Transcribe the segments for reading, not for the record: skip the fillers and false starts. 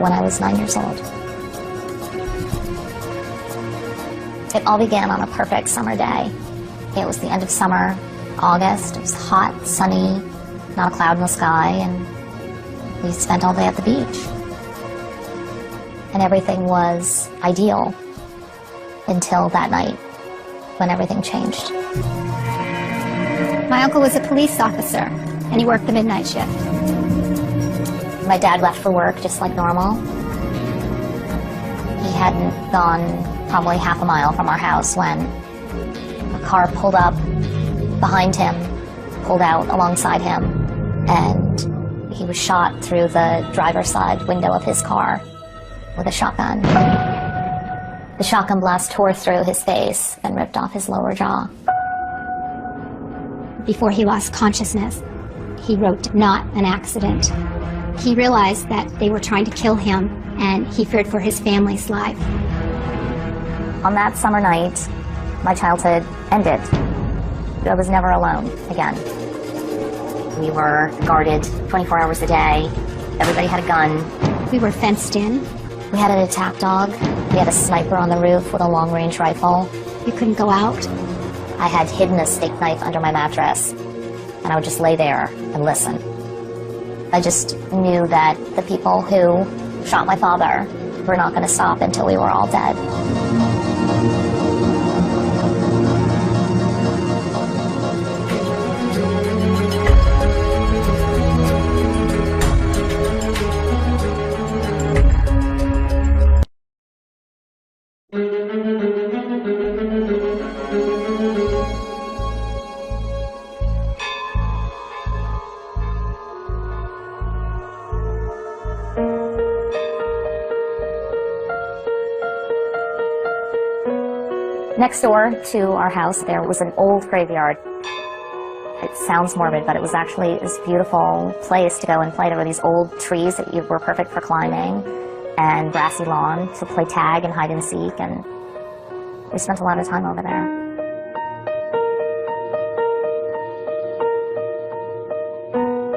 when I was 9 years old. It all began on a perfect summer day. It was the end of summer, August. It was hot, sunny, not a cloud in the sky, and we spent all day at the beach. And everything was ideal until that night when everything changed. My uncle was a police officer, and he worked the midnight shift. My dad left for work just like normal. He hadn't gone probably half a mile from our house when a car pulled up behind him, pulled out alongside him, and he was shot through the driver's side window of his car with a shotgun. The shotgun blast tore through his face and ripped off his lower jaw. Before he lost consciousness, he wrote, "Not an accident." He realized that they were trying to kill him, and he feared for his family's life. On that summer night, my childhood ended. I was never alone again. We were guarded 24 hours a day. Everybody had a gun. We were fenced in. We had an attack dog. We had a sniper on the roof with a long-range rifle. You couldn't go out. I had hidden a steak knife under my mattress, and I would just lay there and listen. I just knew that the people who shot my father were not going to stop until we were all dead. Next door to our house, there was an old graveyard. It sounds morbid, but it was actually this beautiful place to go and play. There were these old trees that were perfect for climbing, and grassy lawn to play tag and hide and seek, and we spent a lot of time over there.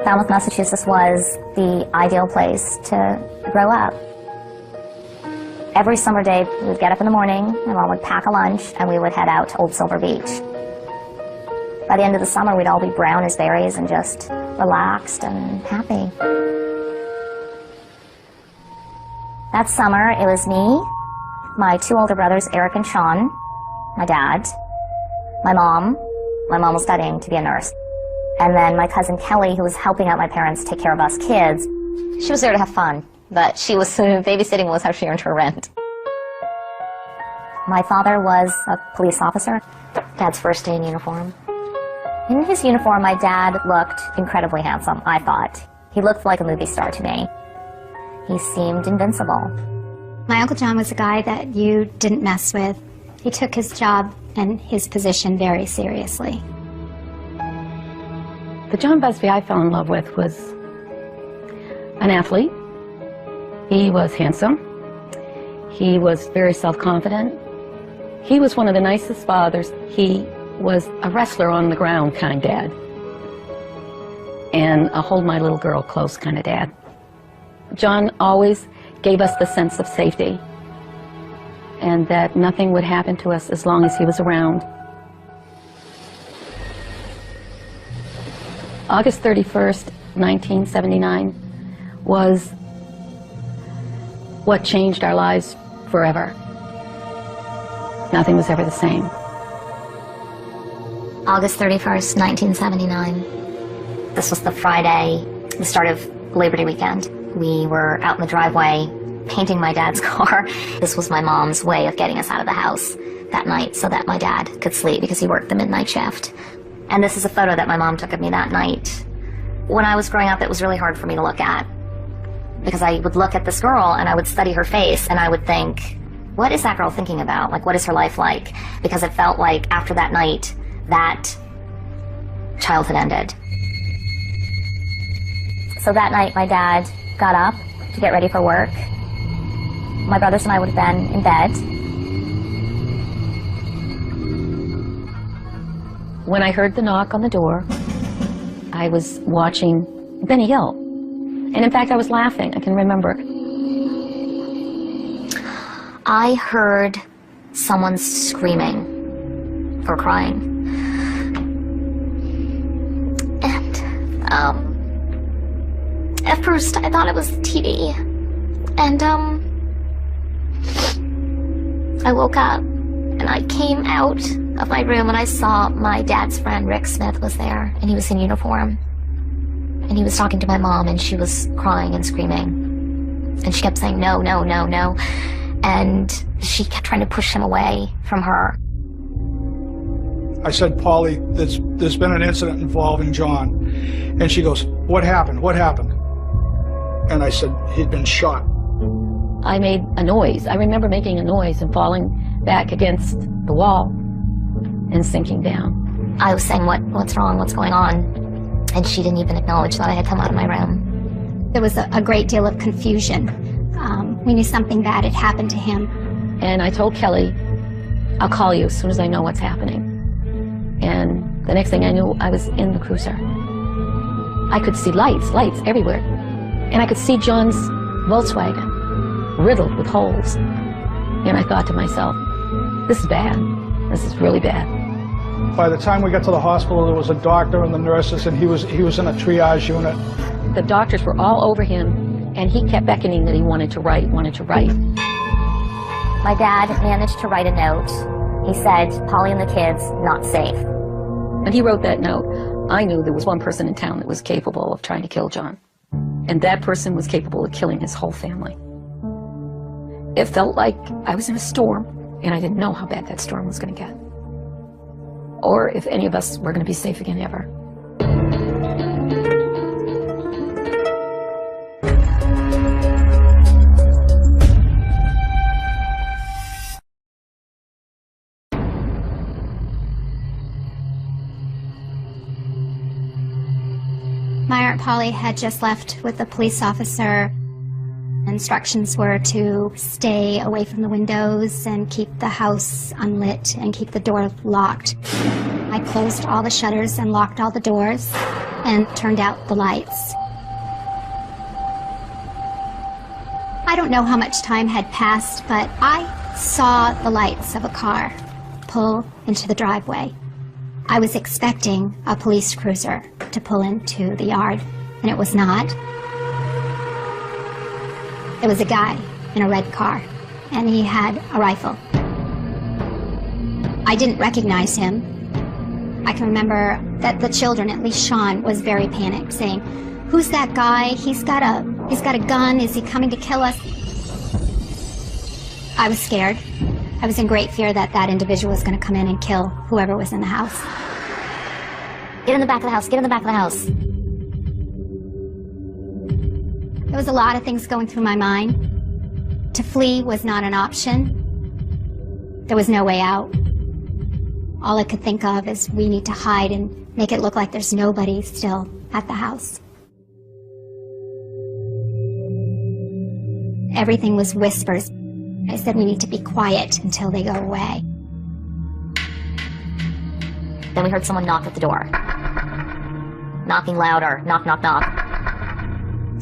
Falmouth, Massachusetts was the ideal place to grow up. Every summer day, we would get up in the morning, my mom would pack a lunch, and we would head out to Old Silver Beach. By the end of the summer, we'd all be brown as berries and just relaxed and happy. That summer, it was me, my two older brothers, Eric and Sean, my dad, my mom was studying to be a nurse, and then my cousin Kelly, who was helping out my parents take care of us kids. She was there to have fun, but she was babysitting was how she earned her rent. My father was a police officer, Dad's first day in uniform. In his uniform, my dad looked incredibly handsome, I thought. He looked like a movie star to me. He seemed invincible. My Uncle John was a guy that you didn't mess with. He took his job and his position very seriously. The John Busby I fell in love with was an athlete. He was handsome. He was very self-confident. He was one of the nicest fathers. He was a wrestler on the ground kind of dad, and a hold my little girl close kind of dad. John always gave us the sense of safety, and that nothing would happen to us as long as he was around. August 31st, 1979 was what changed our lives forever. Nothing was ever the same. August 31st, 1979. This was the Friday, the start of Labor Day weekend. We were out in the driveway painting my dad's car. This was my mom's way of getting us out of the house that night so that my dad could sleep because he worked the midnight shift. And this is a photo that my mom took of me that night. When I was growing up, it was really hard for me to look at because I would look at this girl and I would study her face and I would think, what is that girl thinking about? Like, what is her life like? Because it felt like after that night, that childhood ended. So that night, my dad got up to get ready for work. My brothers and I would have been in bed. When I heard the knock on the door, I was watching Benny Hill. And in fact, I was laughing, I can remember. I heard someone screaming or crying. And, at first I thought it was TV. And, I woke up and I came out of my room and I saw my dad's friend, Rick Smith, was there, and he was in uniform. And he was talking to my mom, and she was crying and screaming. And she kept saying, no, no, no, no. And she kept trying to push him away from her. I said, Polly, there's been an incident involving John. And she goes, what happened? What happened? And I said, he'd been shot. I made a noise. I remember making a noise and falling back against the wall and sinking down. I was saying, what's wrong? What's going on? And she didn't even acknowledge that I had come out of my room. There was a great deal of confusion. We knew something bad had happened to him. And I told Kelly, I'll call you as soon as I know what's happening. And the next thing I knew, I was in the cruiser. I could see lights everywhere. And I could see John's Volkswagen riddled with holes. And I thought to myself, this is bad. This is really bad. By the time we got to the hospital, there was a doctor and the nurses, and he was in a triage unit. The doctors were all over him, and he kept beckoning that he wanted to write. My dad managed to write a note. He said, Polly and the kids, not safe. And he wrote that note. I knew there was one person in town that was capable of trying to kill John. And that person was capable of killing his whole family. It felt like I was in a storm, and I didn't know how bad that storm was going to get. Or if any of us were going to be safe again ever. My Aunt Polly had just left with the police officer. Instructions were to stay away from the windows and keep the house unlit and keep the door locked. I closed all the shutters and locked all the doors and turned out the lights. I don't know how much time had passed, but I saw the lights of a car pull into the driveway. I was expecting a police cruiser to pull into the yard, and it was not. It was a guy in a red car, and he had a rifle. I didn't recognize him. I can remember that the children, at least Sean, was very panicked, saying, "Who's that guy? He's got a gun. Is he coming to kill us?" I was scared. I was in great fear that that individual was going to come in and kill whoever was in the house. Get in the back of the house, get in the back of the house. There was a lot of things going through my mind. To flee was not an option. There was no way out. All I could think of is we need to hide and make it look like there's nobody still at the house. Everything was whispers. I said we need to be quiet until they go away. Then we heard someone knock at the door. Knocking louder. Knock, knock, knock.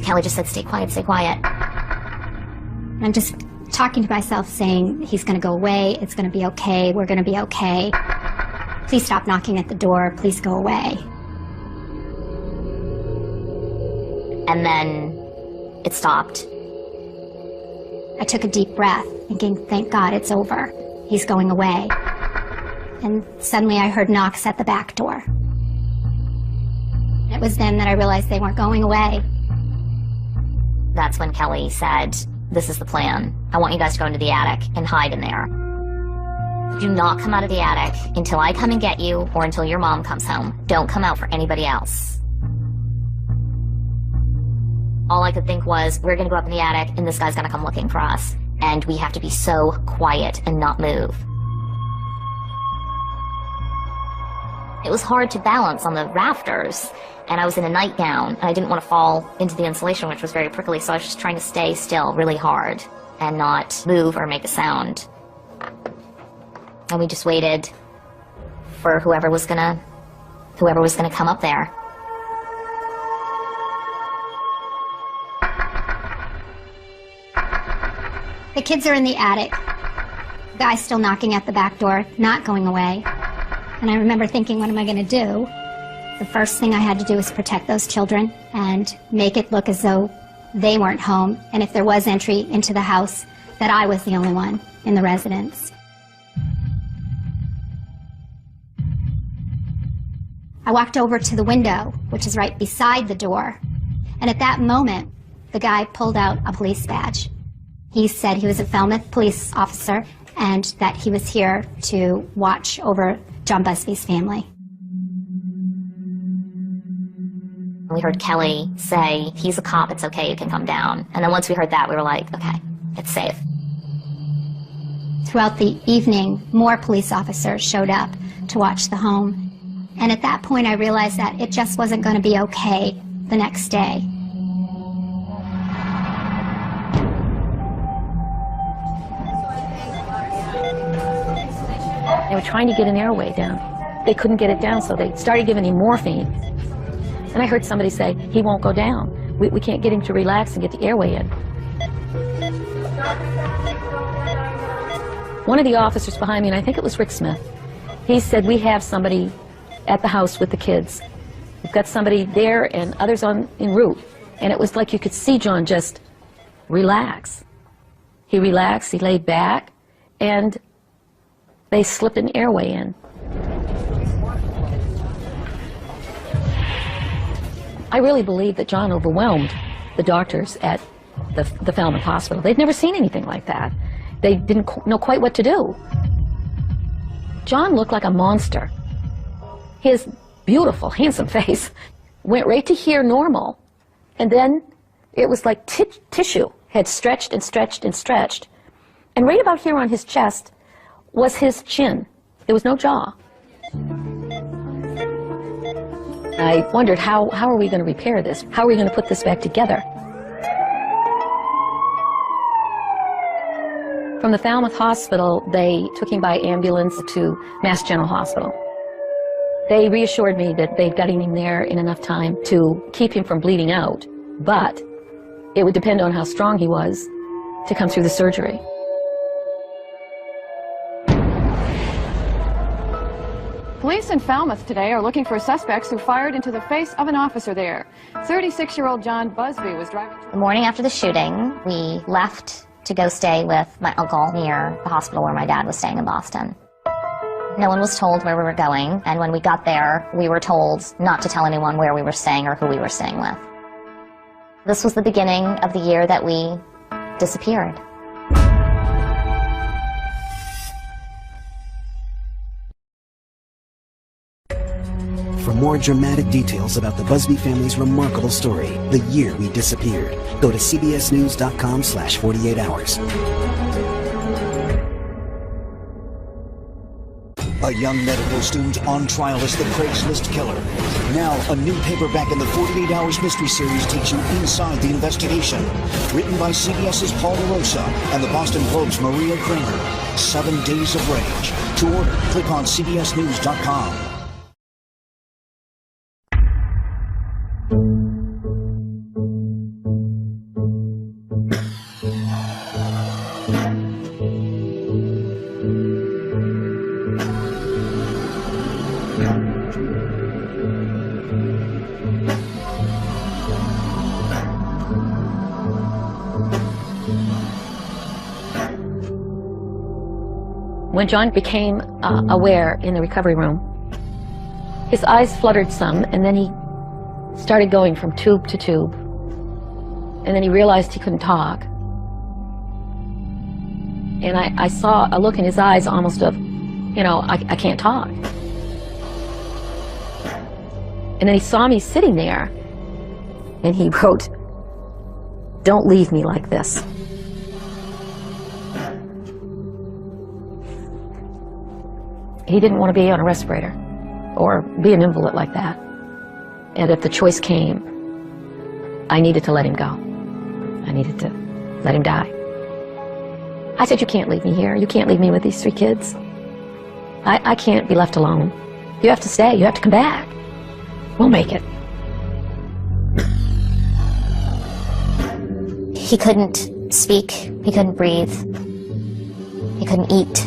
Kelly just said, stay quiet, stay quiet. I'm just talking to myself saying, he's going to go away, it's going to be okay, we're going to be okay. Please stop knocking at the door, please go away. And then it stopped. I took a deep breath, thinking, thank God it's over. He's going away. And suddenly I heard knocks at the back door. It was then that I realized they weren't going away. That's when Kelly said, this is the plan. I want you guys to go into the attic and hide in there. Do not come out of the attic until I come and get you or until your mom comes home. Don't come out for anybody else. All I could think was, we're gonna go up in the attic and this guy's gonna come looking for us. And we have to be so quiet and not move. It was hard to balance on the rafters, and I was in a nightgown, and I didn't want to fall into the insulation, which was very prickly, so I was just trying to stay still really hard and not move or make a sound. And we just waited for whoever was gonna come up there. The kids are in the attic. The guy's still knocking at the back door, not going away. And I remember thinking, what am I going to do? The first thing I had to do was protect those children and make it look as though they weren't home, and if there was entry into the house, that I was the only one in the residence. I walked over to the window, which is right beside the door, and at that moment, the guy pulled out a police badge. He said he was a Falmouth police officer and that he was here to watch over John Busby's family. We heard Kelly say, he's a cop, it's okay, you can come down. And then once we heard that, we were like, okay, it's safe. Throughout the evening, more police officers showed up to watch the home. And at that point, I realized that it just wasn't going to be okay the next day. They were trying to get an airway down. They couldn't get it down, so they started giving him morphine. And I heard somebody say, he won't go down. We can't get him to relax and get the airway in. One of the officers behind me, and I think it was Rick Smith, he said, we have somebody at the house with the kids. We've got somebody there and others en route. And it was like you could see John just relax. He relaxed, he laid back, and they slipped an airway in. I really believe that John overwhelmed the doctors at the Falmouth Hospital. They'd never seen anything like that. They didn't know quite what to do. John looked like a monster. His beautiful, handsome face went right to here normal, and then it was like tissue had stretched and stretched and stretched. And right about here on his chest was his chin. There was no jaw. I wondered, how are we going to repair this? How are we going to put this back together? From the Falmouth Hospital, they took him by ambulance to Mass General Hospital. They reassured me that they'd got him there in enough time to keep him from bleeding out, but it would depend on how strong he was to come through the surgery. Police in Falmouth today are looking for suspects who fired into the face of an officer there. 36-year-old John Busby was driving... The morning after the shooting, we left to go stay with my uncle near the hospital where my dad was staying in Boston. No one was told where we were going, and when we got there, we were told not to tell anyone where we were staying or who we were staying with. This was the beginning of the year that we disappeared. For more dramatic details about the Busby family's remarkable story, The Year We Disappeared, go to cbsnews.com/48 hours. A young medical student on trial as the Craigslist killer. Now, a new paperback in the 48 Hours Mystery Series takes you inside the investigation. Written by CBS's Paul DeRosa and the Boston Globe's Maria Kramer. 7 Days of Rage. To order, click on cbsnews.com. When John became aware in the recovery room, his eyes fluttered some, and then he started going from tube to tube. And then he realized he couldn't talk. And I saw a look in his eyes almost of, I can't talk. And then he saw me sitting there, and he wrote, "Don't leave me like this." He didn't want to be on a respirator or be an invalid like that. And if the choice came, I needed to let him go. I needed to let him die. I said, "You can't leave me here. You can't leave me with these 3 kids. I can't be left alone. You have to stay. You have to come back. We'll make it." He couldn't speak. He couldn't breathe. He couldn't eat.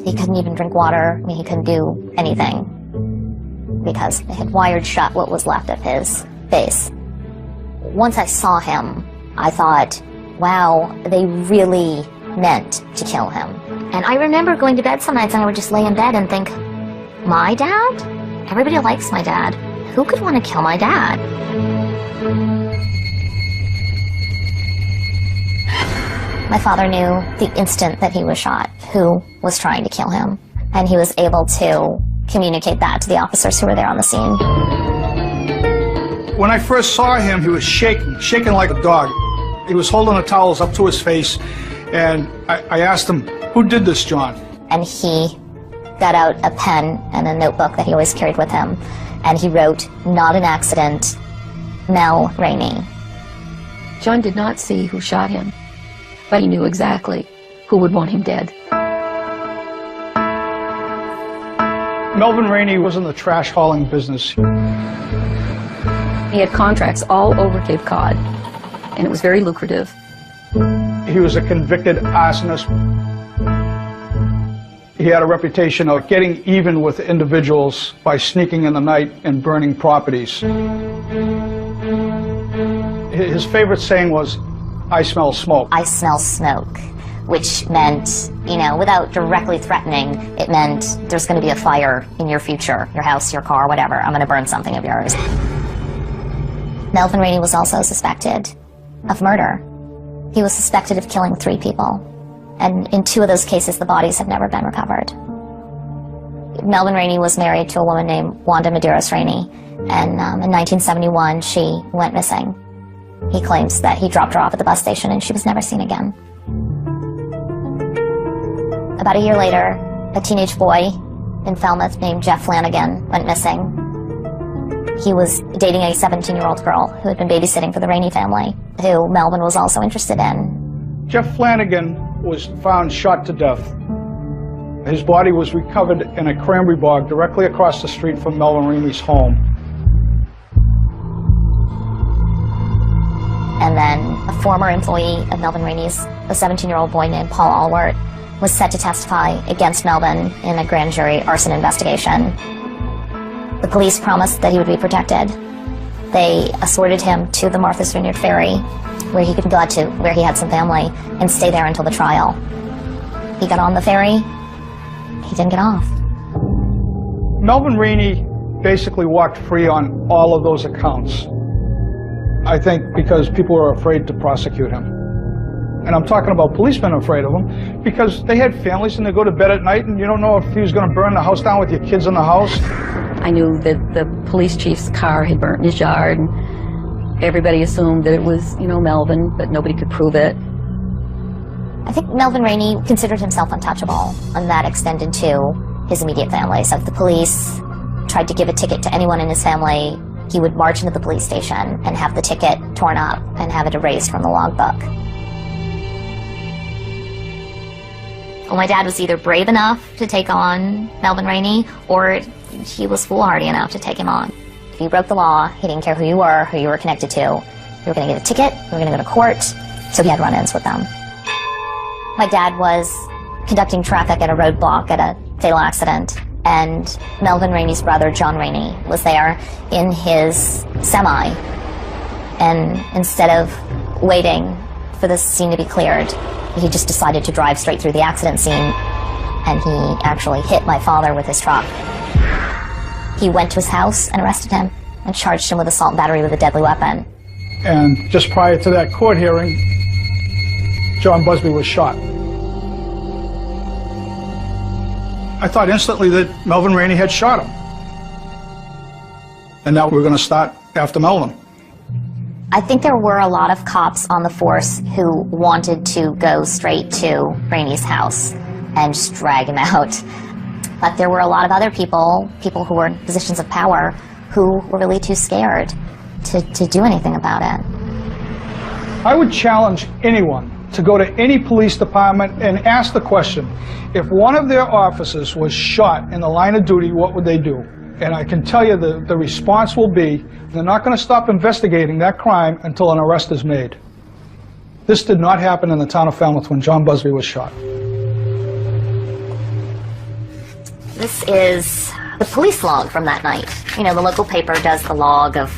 He couldn't even drink water. I mean, he couldn't do anything because they had wired shut what was left of his face. Once I saw him, I thought, wow, they really meant to kill him. And I remember going to bed some nights and I would just lay in bed and think, my dad? Everybody likes my dad. Who could want to kill my dad? My father knew the instant that he was shot who was trying to kill him, and he was able to communicate that to the officers who were there on the scene. When I first saw him, he was shaking like a dog. He was holding the towels up to his face, and I asked him, who did this, John? And he got out a pen and a notebook that he always carried with him, and he wrote, "Not an accident, Mel Rainey." John did not see who shot him, but he knew exactly who would want him dead. Melvin Rainey was in the trash hauling business. He had contracts all over Cape Cod, and it was very lucrative. He was a convicted arsonist. He had a reputation of getting even with individuals by sneaking in the night and burning properties. His favorite saying was, "I smell smoke." I smell smoke, which meant, you know, without directly threatening, it meant there's going to be a fire in your future, your house, your car, whatever. I'm going to burn something of yours. Melvin Rainey was also suspected of murder. He was suspected of killing 3 people, and in 2 of those cases, the bodies have never been recovered. Melvin Rainey was married to a woman named Wanda Medeiros Rainey, and in 1971, she went missing. He claims that he dropped her off at the bus station and she was never seen again. About a year later, a teenage boy in Falmouth named Jeff Flanagan went missing. He was dating a 17-year-old girl who had been babysitting for the Rainey family, who Melvin was also interested in. Jeff Flanagan was found shot to death. His body was recovered in a cranberry bog directly across the street from Melvin Rainey's home. And then a former employee of Melvin Rainey's, a 17-year-old boy named Paul Allward, was set to testify against Melvin in a grand jury arson investigation. The police promised that he would be protected. They escorted him to the Martha's Vineyard Ferry, where he could go to where he had some family, and stay there until the trial. He got on the ferry. He didn't get off. Melvin Rainey basically walked free on all of those accounts. I think because people were afraid to prosecute him. And I'm talking about policemen afraid of him because they had families and they go to bed at night and you don't know if he was going to burn the house down with your kids in the house. I knew that the police chief's car had burnt in his yard, and everybody assumed that it was, you know, Melvin, but nobody could prove it. I think Melvin Rainey considered himself untouchable, and that extended to his immediate family. So if the police tried to give a ticket to anyone in his family, he would march into the police station and have the ticket torn up and have it erased from the logbook. Well, my dad was either brave enough to take on Melvin Rainey, or he was foolhardy enough to take him on. If you broke the law, he didn't care who you were connected to. You were going to get a ticket, you were going to go to court, so he had run-ins with them. My dad was conducting traffic at a roadblock at a fatal accident, and Melvin Rainey's brother, John Rainey, was there in his semi. And instead of waiting for the scene to be cleared, he just decided to drive straight through the accident scene, and he actually hit my father with his truck. He went to his house and arrested him and charged him with assault and battery with a deadly weapon. And just prior to that court hearing, John Busby was shot. I thought instantly that Melvin Rainey had shot him. And now we're going to start after Melvin. I think there were a lot of cops on the force who wanted to go straight to Rainey's house and just drag him out. But there were a lot of other people who were in positions of power, who were really too scared to do anything about it. I would challenge anyone to go to any police department and ask the question, if one of their officers was shot in the line of duty, what would they do? And I can tell you the response will be, they're not going to stop investigating that crime until an arrest is made. This did not happen in the town of Falmouth when John Busby was shot. This is the police log from that night. You know, the local paper does the log of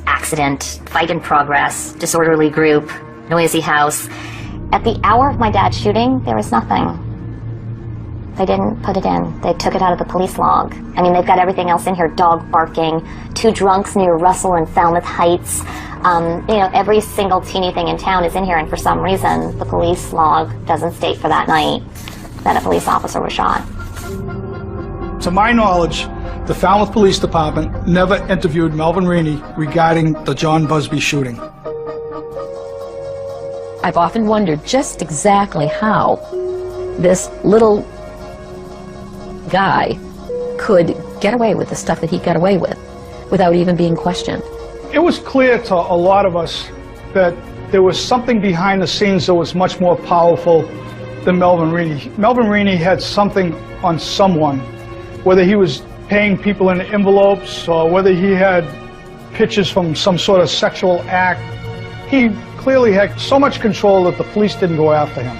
accident, fight in progress, disorderly group, noisy house. At the hour of my dad's shooting, there was nothing. They didn't put it in. They took it out of the police log. I mean, they've got everything else in here, dog barking, 2 drunks near Russell and Falmouth Heights. You know, every single teeny thing in town is in here, and for some reason, the police log doesn't state for that night that a police officer was shot. To my knowledge, the Falmouth Police Department never interviewed Melvin Reaney regarding the John Busby shooting. I've often wondered just exactly how this little guy could get away with the stuff that he got away with without even being questioned. It was clear to a lot of us that there was something behind the scenes that was much more powerful than Melvin Reaney. Melvin Reaney had something on someone, whether he was paying people in envelopes or whether he had pictures from some sort of sexual act. He clearly had so much control that the police didn't go after him.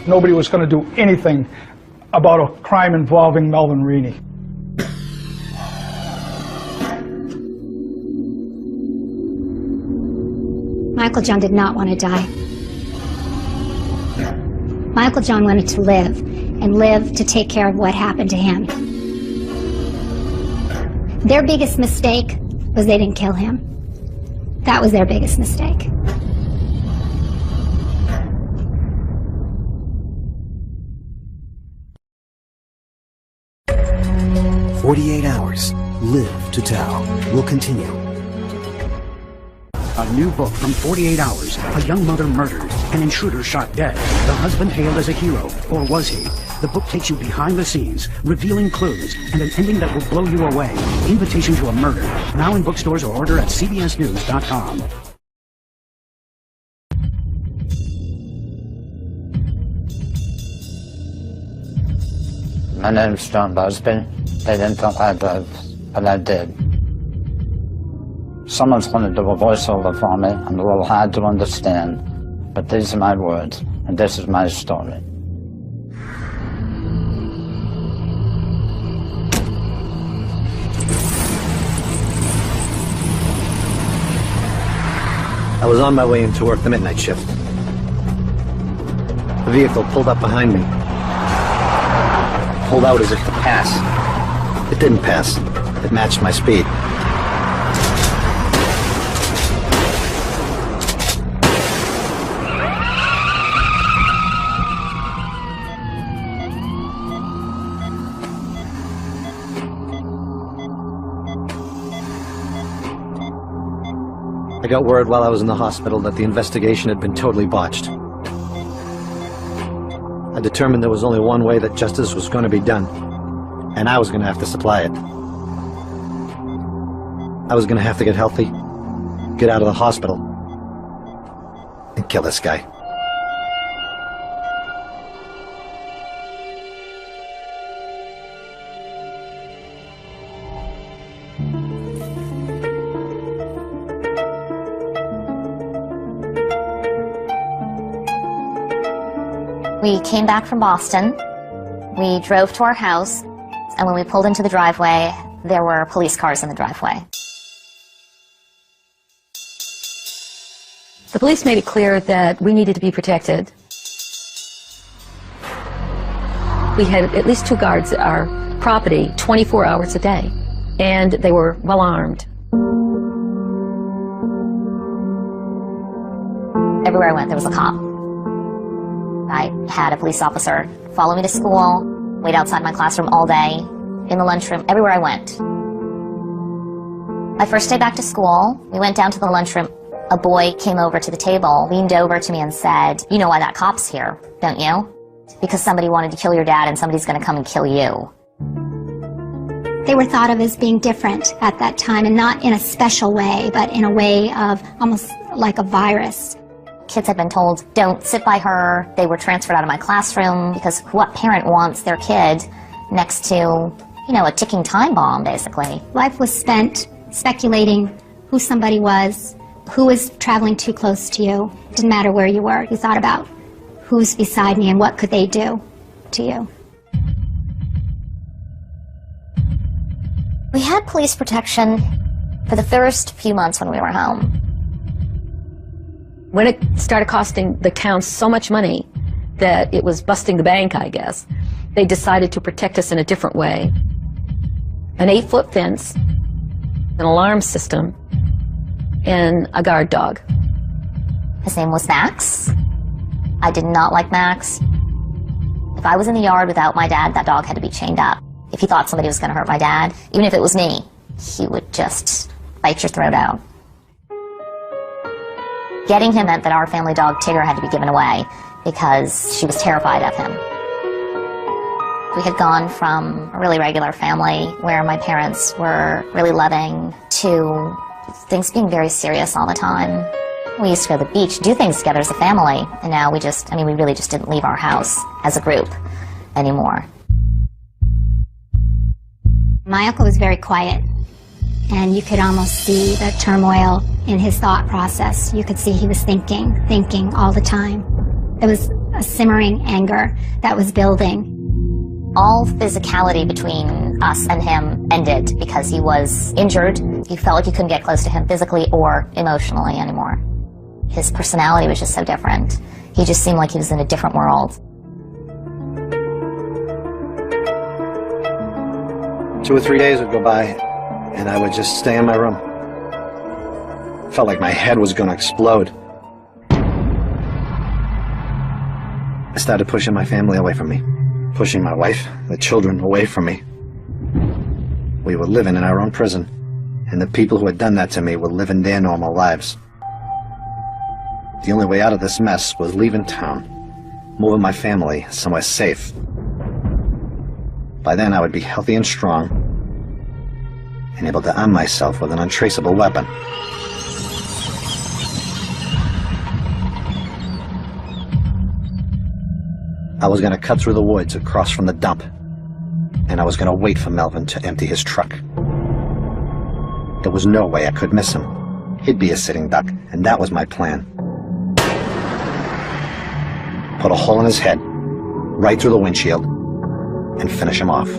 Nobody was going to do anything about a crime involving Melvin Reaney. Michael John did not want to die. Michael John wanted to live, and live to take care of what happened to him. Their biggest mistake was they didn't kill him. That was their biggest mistake. "48 Hours, Live to Tell" will continue. A new book from 48 Hours. A young mother murdered, an intruder shot dead. The husband hailed as a hero, or was he? The book takes you behind the scenes, revealing clues, and an ending that will blow you away. Invitation to a Murder. Now in bookstores or order at cbsnews.com. My name's John Busby. They didn't think I did, but I did. Someone's going to do a voiceover for me. I'm a little hard to understand, but these are my words, and this is my story. I was on my way in to work the midnight shift. The vehicle pulled up behind me. Pulled out as if to pass. It didn't pass. It matched my speed. I got word while I was in the hospital that the investigation had been totally botched. I determined there was only one way that justice was going to be done, and I was going to have to supply it. I was going to have to get healthy, get out of the hospital, and kill this guy. We came back from Boston. We drove to our house, and when we pulled into the driveway, there were police cars in the driveway. The police made it clear that we needed to be protected. We had at least 2 guards at our property 24 hours a day, and they were well armed. Everywhere I went, there was a cop. I had a police officer follow me to school, wait outside my classroom all day, in the lunchroom, everywhere I went. My first day back to school, we went down to the lunchroom. A boy came over to the table, leaned over to me and said, "You know why that cop's here, don't you? Because somebody wanted to kill your dad and somebody's going to come and kill you." They were thought of as being different at that time, and not in a special way, but in a way of almost like a virus. Kids had been told, "Don't sit by her." They were transferred out of my classroom because what parent wants their kid next to, you know, a ticking time bomb, basically? Life was spent speculating who somebody was, who was traveling too close to you. It didn't matter where you were. You thought about who's beside me and what could they do to you. had police protection for the first few months when we were home. When it started costing the town so much money that it was busting the bank, I guess, they decided to protect us in a different way. An 8-foot fence, an alarm system, and a guard dog. His name was Max. I did not like Max. If I was in the yard without my dad, that dog had to be chained up. If he thought somebody was going to hurt my dad, even if it was me, he would just bite your throat out. Getting him meant that our family dog, Tigger, had to be given away because she was terrified of him. We had gone from a really regular family where my parents were really loving to things being very serious all the time. We used to go to the beach, do things together as a family, and now we really just didn't leave our house as a group anymore. My uncle was very quiet, and you could almost see the turmoil in his thought process. You could see he was thinking all the time. There was a simmering anger that was building. All physicality between us and him ended because he was injured. You felt like you couldn't get close to him physically or emotionally anymore. His personality was just so different. He just seemed like he was in a different world. 2 or 3 days would go by, and I would just stay in my room. Felt like my head was going to explode. I started pushing my family away from me, pushing my wife, the children away from me. We were living in our own prison, and the people who had done that to me were living their normal lives. The only way out of this mess was leaving town, moving my family somewhere safe. By then I would be healthy and strong, and able to arm myself with an untraceable weapon. I was going to cut through the woods across from the dump, and I was going to wait for Melvin to empty his truck. There was no way I could miss him. He'd be a sitting duck, and that was my plan. Put a hole in his head, right through the windshield, and finish him off.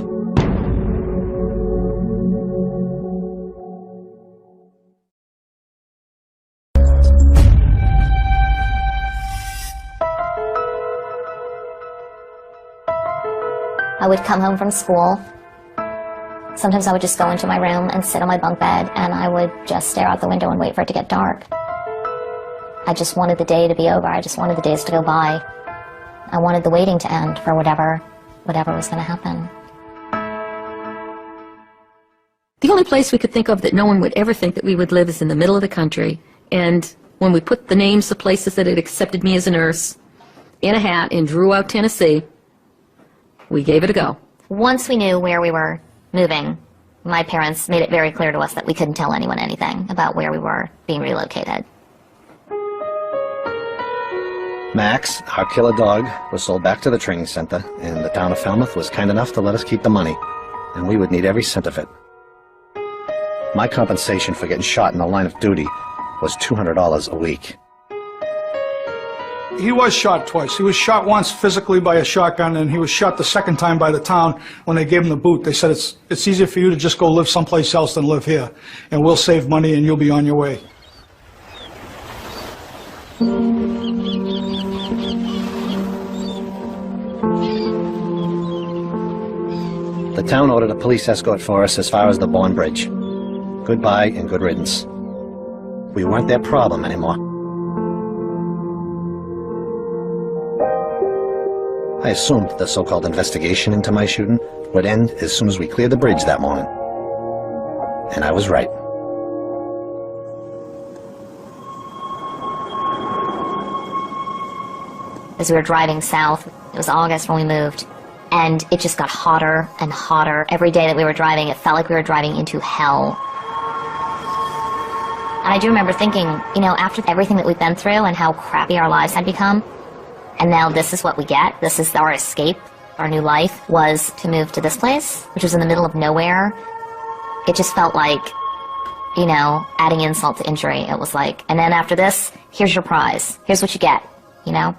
I would come home from school. Sometimes I would just go into my room and sit on my bunk bed, and I would just stare out the window and wait for it to get dark. I just wanted the day to be over. I just wanted the days to go by. I wanted the waiting to end for whatever was going to happen. The only place we could think of that no one would ever think that we would live is in the middle of the country. And when we put the names of places that had accepted me as a nurse in a hat and drew out Tennessee, we gave it a go. Once we knew where we were moving, my parents made it very clear to us that we couldn't tell anyone anything about where we were being relocated. Max, our killer dog, was sold back to the training center, and the town of Falmouth was kind enough to let us keep the money, and we would need every cent of it. My compensation for getting shot in the line of duty was $200 a week. He was shot twice. He was shot once physically by a shotgun, and he was shot the second time by the town when they gave him the boot. They said, it's easier for you to just go live someplace else than live here, and we'll save money and you'll be on your way. The town ordered a police escort for us as far as the Bourne Bridge. Goodbye and good riddance. We weren't their problem anymore. I assumed the so-called investigation into my shooting would end as soon as we cleared the bridge that morning. And I was right. As we were driving south, it was August when we moved, and it just got hotter and hotter. Every day that we were driving, it felt like we were driving into hell. And I do remember thinking, you know, after everything that we've been through and how crappy our lives had become, and now this is what we get, this is our escape, our new life, was to move to this place, which was in the middle of nowhere. It just felt like, you know, adding insult to injury. It was like, and then after this, here's your prize. Here's what you get, you know?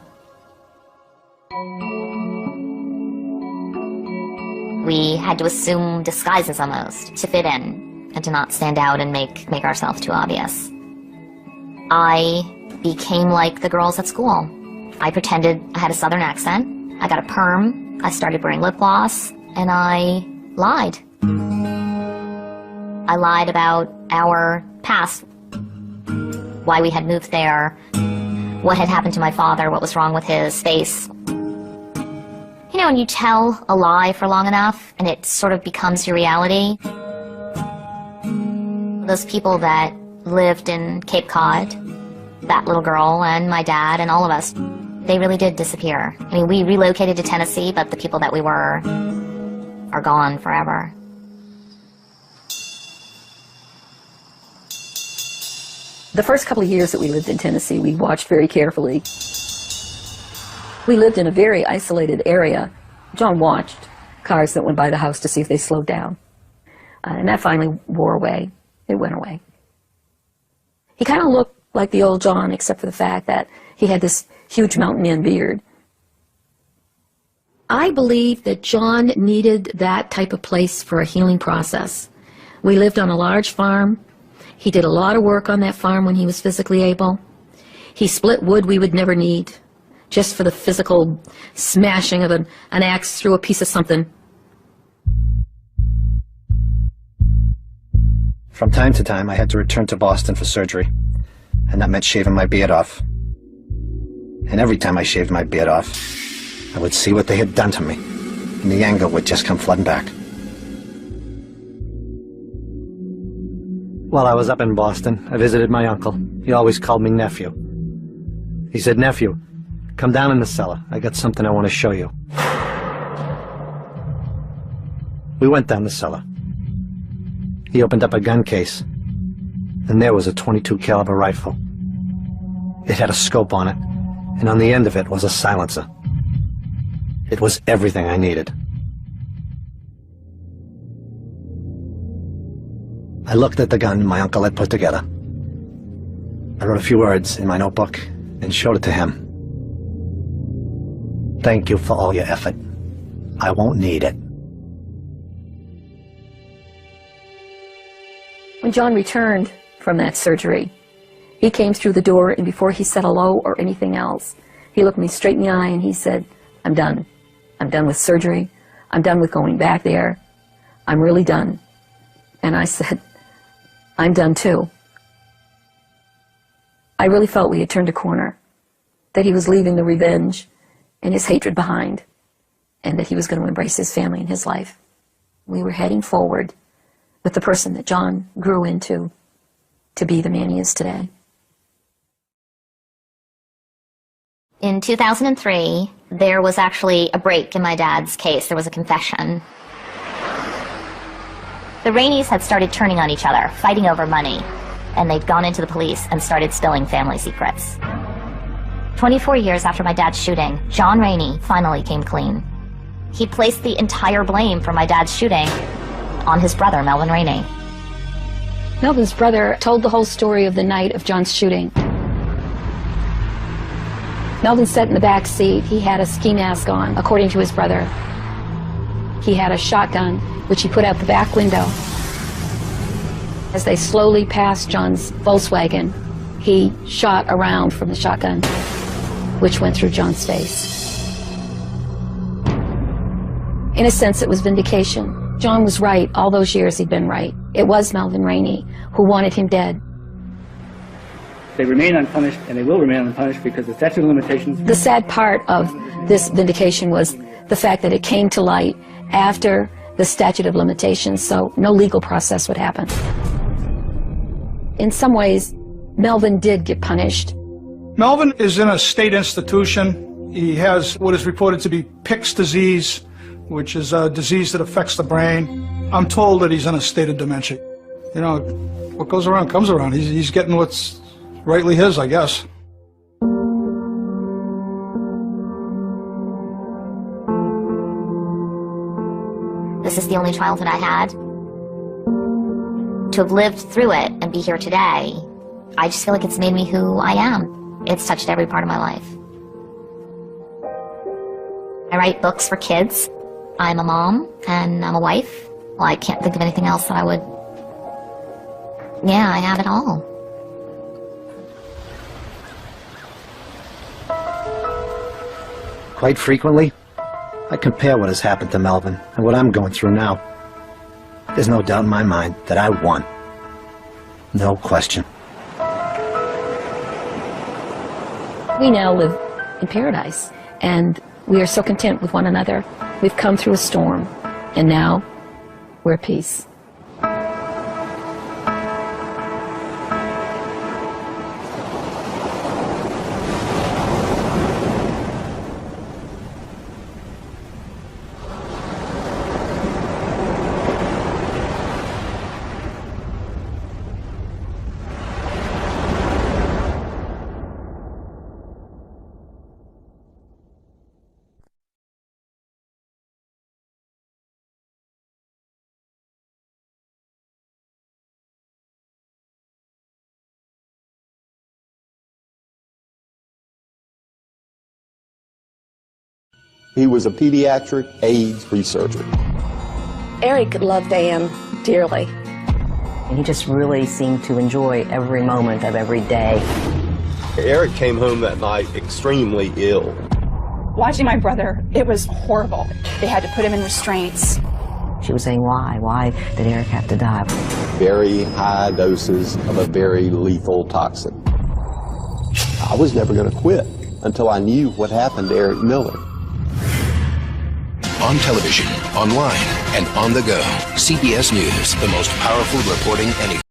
We had to assume disguises almost to fit in and to not stand out and make ourselves too obvious. I became like the girls at school. I pretended I had a southern accent. I got a perm. I started wearing lip gloss, and I lied. I lied about our past, why we had moved there, what had happened to my father, what was wrong with his face. You know, when you tell a lie for long enough and it sort of becomes your reality, those people that lived in Cape Cod, that little girl and my dad and all of us, they really did disappear. I mean, we relocated to Tennessee, but the people that we were are gone forever. The first couple of years that we lived in Tennessee, we watched very carefully. We lived in a very isolated area. John watched cars that went by the house to see if they slowed down. And that finally wore away. It went away. He kind of looked like the old John, except for the fact that he had this huge mountain man beard. I believe that John needed that type of place for a healing process. We lived on a large farm. He did a lot of work on that farm when he was physically able. He split wood we would never need, just for the physical smashing of an axe through a piece of something. From time to time, I had to return to Boston for surgery, and that meant shaving my beard off. And every time I shaved my beard off, I would see what they had done to me, and the anger would just come flooding back. While I was up in Boston, I visited my uncle. He always called me nephew. He said, "Nephew, come down in the cellar. I got something I want to show you." We went down the cellar. He opened up a gun case, and there was a .22 caliber rifle. It had a scope on it, and on the end of it was a silencer. It was everything I needed. I looked at the gun my uncle had put together. I wrote a few words in my notebook and showed it to him. "Thank you for all your effort. I won't need it." When John returned from that surgery, he came through the door, and before he said hello or anything else, he looked me straight in the eye and he said, "I'm done. I'm done with surgery. I'm done with going back there. I'm really done." And I said, "I'm done too." I really felt we had turned a corner, that he was leaving the revenge and his hatred behind, and that he was going to embrace his family and his life. We were heading forward with the person that John grew into to be the man he is today. In 2003, there was actually a break in my dad's case. There was a confession. The Raineys had started turning on each other, fighting over money, and they'd gone into the police and started spilling family secrets. 24 years after my dad's shooting, John Rainey finally came clean. He placed the entire blame for my dad's shooting on his brother, Melvin Rainey. Melvin's brother told the whole story of the night of John's shooting. Melvin sat in the back seat. He had a ski mask on, according to his brother. He had a shotgun, which he put out the back window. As they slowly passed John's Volkswagen, he shot a round from the shotgun, which went through John's face. In a sense, it was vindication. John was right. All those years he'd been right. It was Melvin Rainey who wanted him dead. They remain unpunished, and they will remain unpunished because the statute of limitations... The sad part of this vindication was the fact that it came to light after the statute of limitations, so no legal process would happen. In some ways, Melvin did get punished. Melvin is in a state institution. He has what is reported to be Pick's disease, which is a disease that affects the brain. I'm told that he's in a state of dementia. You know, what goes around comes around. He's getting what's rightly his, I guess. This is the only childhood I had. To have lived through it and be here today, I just feel like it's made me who I am. It's touched every part of my life. I write books for kids. I'm a mom and I'm a wife. Well, I can't think of anything else that I would... Yeah, I have it all. Quite frequently, I compare what has happened to Melvin and what I'm going through now. There's no doubt in my mind that I won. No question. We now live in paradise, and we are so content with one another. We've come through a storm, and now we're at peace. He was a pediatric AIDS researcher. Eric loved Anne dearly. He just really seemed to enjoy every moment of every day. Eric came home that night extremely ill. Watching my brother, it was horrible. They had to put him in restraints. She was saying, why did Eric have to die? Very high doses of a very lethal toxin. I was never going to quit until I knew what happened to Eric Miller. On television, online, and on the go, CBS News, the most powerful reporting anywhere.